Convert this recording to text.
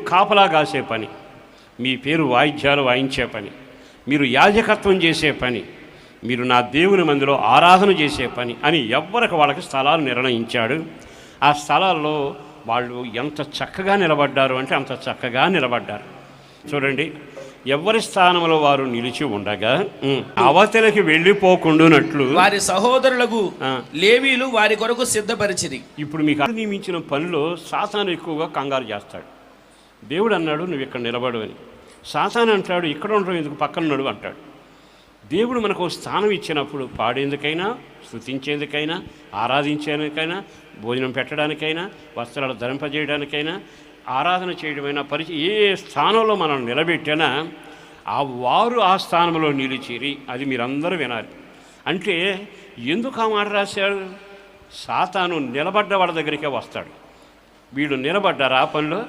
కాపలా కాసే పని, మీ పేరు వాయిద్యాలు వాయించే పని, మీరు యాజకత్వం చేసే పని, మీరు నా దేవుని మందిలో ఆరాధన చేసే పని అని ఎవ్వరికి వాళ్ళకి స్థలాలు నిర్ణయించాడు. ఆ స్థలాల్లో వాళ్ళు ఎంత చక్కగా నిలబడ్డారు అంటే అంత చక్కగా నిలబడ్డారు. చూడండి, ఎవరి స్థానంలో వారు నిలిచి ఉండగా అవతలకి వెళ్ళిపోకుండానట్లు వారి సహోదరులకు లేవీలు వారి కొరకు సిద్ధపరిచిరి. ఇప్పుడు మీకు నియమించిన పనిలో సాతాను ఎక్కువగా కంగారు చేస్తాడు. దేవుడు అన్నాడు నువ్వు ఇక్కడ నిలబడు అని. సాతాను అంటాడు ఇక్కడ ఉండడం ఎందుకు, పక్కన నడువు అంటాడు. దేవుడు మనకు స్థానం ఇచ్చినప్పుడు పాడేందుకైనా, స్తుతించేందుకైనా, ఆరాధించేందుకైనా, భోజనం పెట్టడానికైనా, వస్త్రాలు ధరింపజేయడానికైనా, ఆరాధన చేయడమైనా ఏ స్థానంలో మనం నిలబెట్టినా వారు ఆ స్థానంలో నిలిచిరి. అది మీరందరూ వినాలి. అంటే ఎందుకు ఆ మాట రాశాడు? సాతాను నిలబడ్డ వాళ్ళ దగ్గరికే వస్తాడు. వీళ్ళు నిలబడ్డారు ఆ పనిలో